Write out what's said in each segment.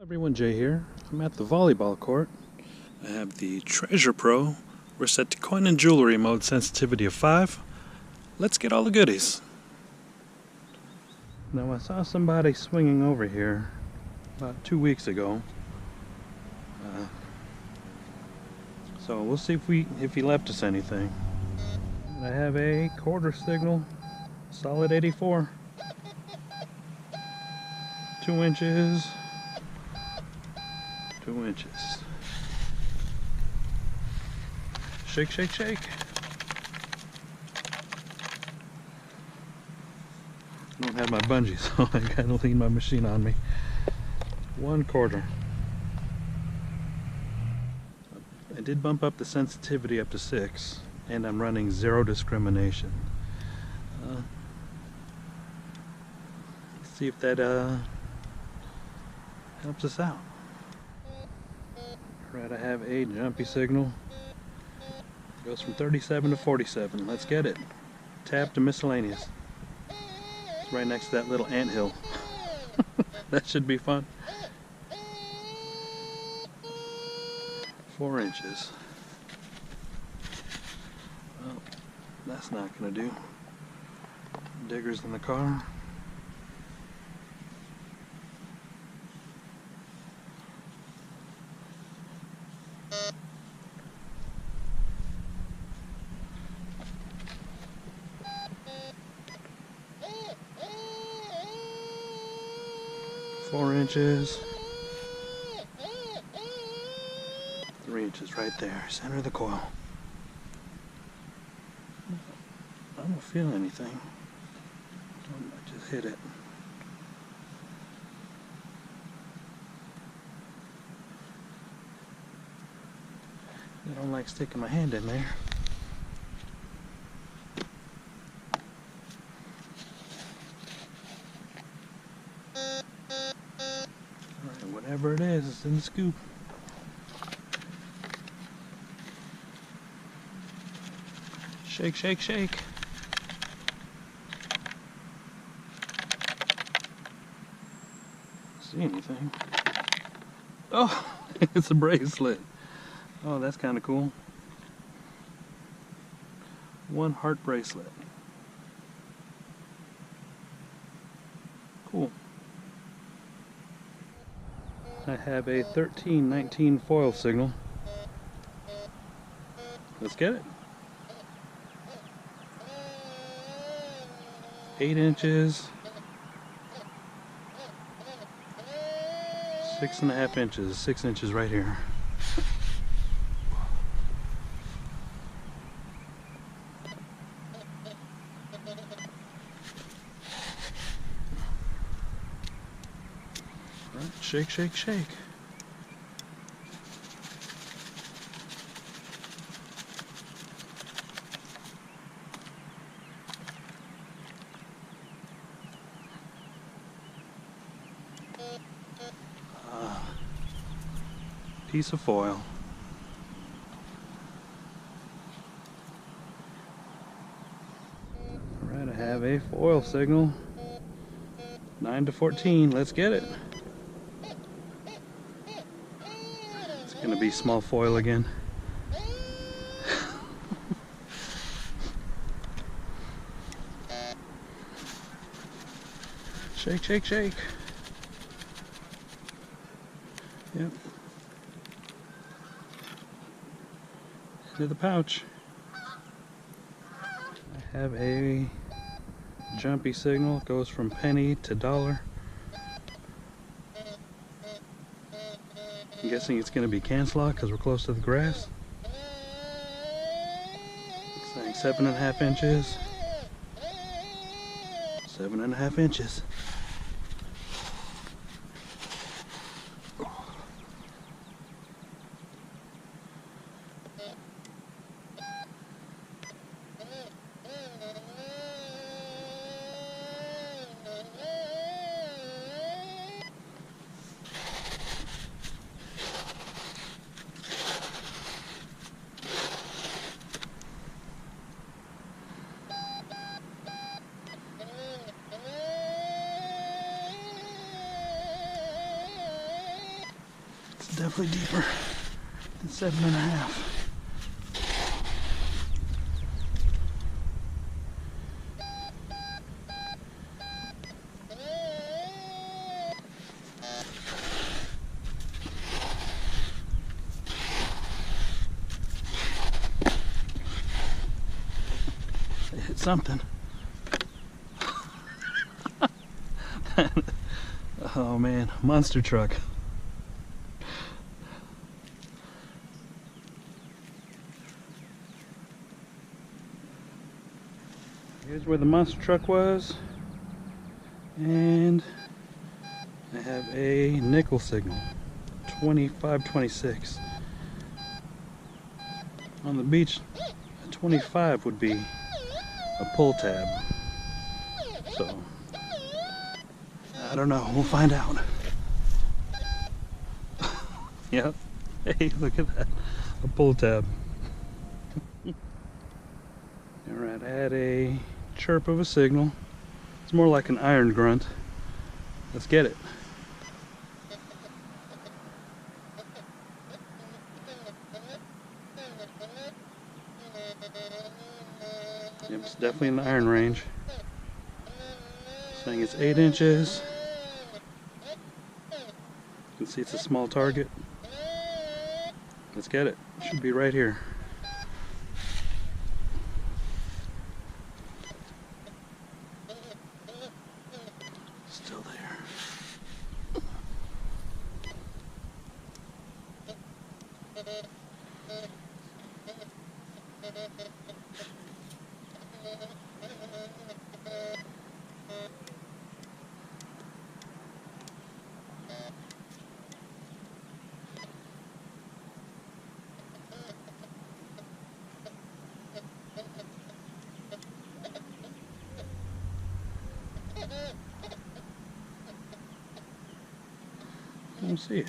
Everyone, Jay here. I'm at the volleyball court. I have the TreasurePro. We're set to coin and jewelry mode, sensitivity of 5. Let's get all the goodies. Now I saw somebody swinging over here about 2 weeks ago. So we'll see if he left us anything. I have a quarter signal, solid 84. 2 inches. 2 inches. Shake, shake, shake. I don't have my bungee, so I gotta lean my machine on me. 1/4. I did bump up the sensitivity up to 6, and I'm running 0 discrimination. Let's see if that helps us out. Right, I have a jumpy signal. It goes from 37 to 47. Let's get it. Tab to miscellaneous. It's right next to that little anthill. That should be fun. 4 inches. Well, that's not gonna do. Digger's in the car. Four inches. 3 inches right there, center of the coil. I don't feel anything. I just hit it. I don't like sticking my hand in there. Alright, whatever it is, it's in the scoop. Shake, shake, shake. See anything? Oh, it's a bracelet. Oh, that's kind of cool. 1 heart bracelet. Cool. I have a 1319 foil signal. Let's get it. 8 inches. 6.5 inches. 6 inches right here. Right, shake, shake, shake. Piece of foil. Alright, I have a foil signal. 9 to 14. Let's get it. It's going to be small foil again. Shake, shake, shake. Yep. To the pouch. I have a jumpy signal. It goes from penny to dollar. I'm guessing it's going to be cancel out because we're close to the grass. It's saying 7.5 inches. 7.5 inches. definitely deeper than 7.5. They hit something. Oh man, monster truck. Here's where the monster truck was, and I have a nickel signal, 2526. On the beach, a 25 would be a pull tab. So, I don't know, we'll find out. Yep. Hey, look at that. A pull tab. Alright, I had a chirp of a signal. It's more like an iron grunt. Let's get it. Yep, it's definitely in the iron range. Saying it's 8 inches. You can see it's a small target. Let's get it. It should be right here. Still there. I don't see it.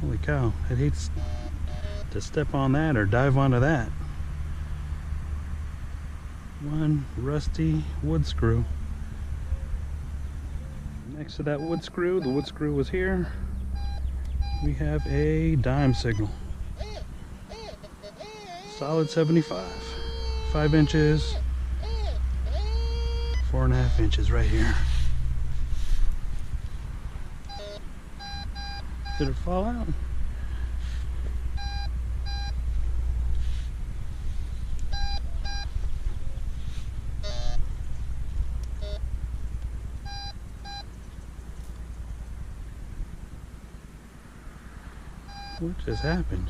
Holy cow, it hates to step on that or dive onto that. One rusty wood screw. Next to that wood screw, the wood screw was here, we have a dime signal. Solid 75. 5 inches, 4.5 inches right here. Did it fall out? What just happened?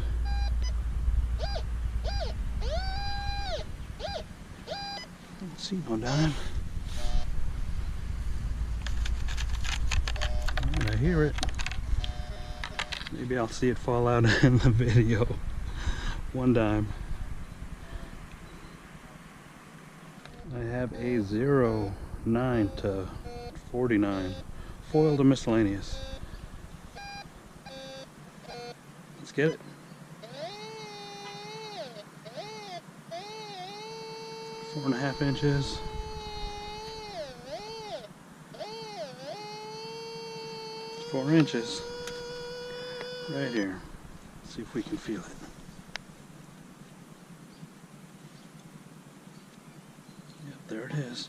Don't see no dime. Alright, I hear it. Maybe I'll see it fall out in the video. 1 dime. I have a 09 to 49 foil to miscellaneous. Let's get it. Four and a half inches. 4 inches. Right here. Let's see if we can feel it. Yep, there it is.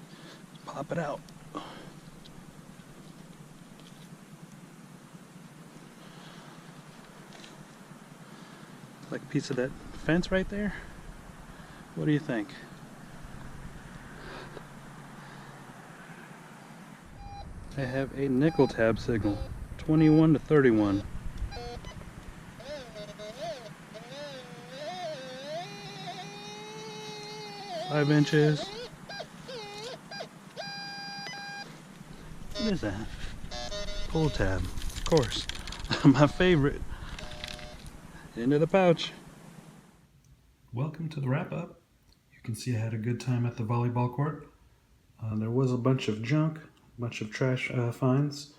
Pop it out. Like a piece of that fence right there. What do you think? I have a nickel tab signal, 21 to 31. Five inches. What is that? Pull tab, of course. My favorite. Into the pouch. Welcome to the wrap-up. You can see I had a good time at the volleyball court. There was a bunch of junk, a bunch of trash finds.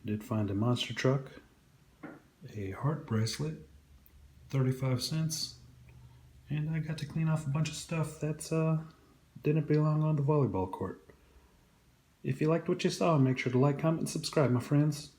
I did find a monster truck, a heart bracelet, 35 cents, and I got to clean off a bunch of stuff that's didn't belong on the volleyball court. If you liked what you saw, make sure to like, comment, and subscribe, my friends.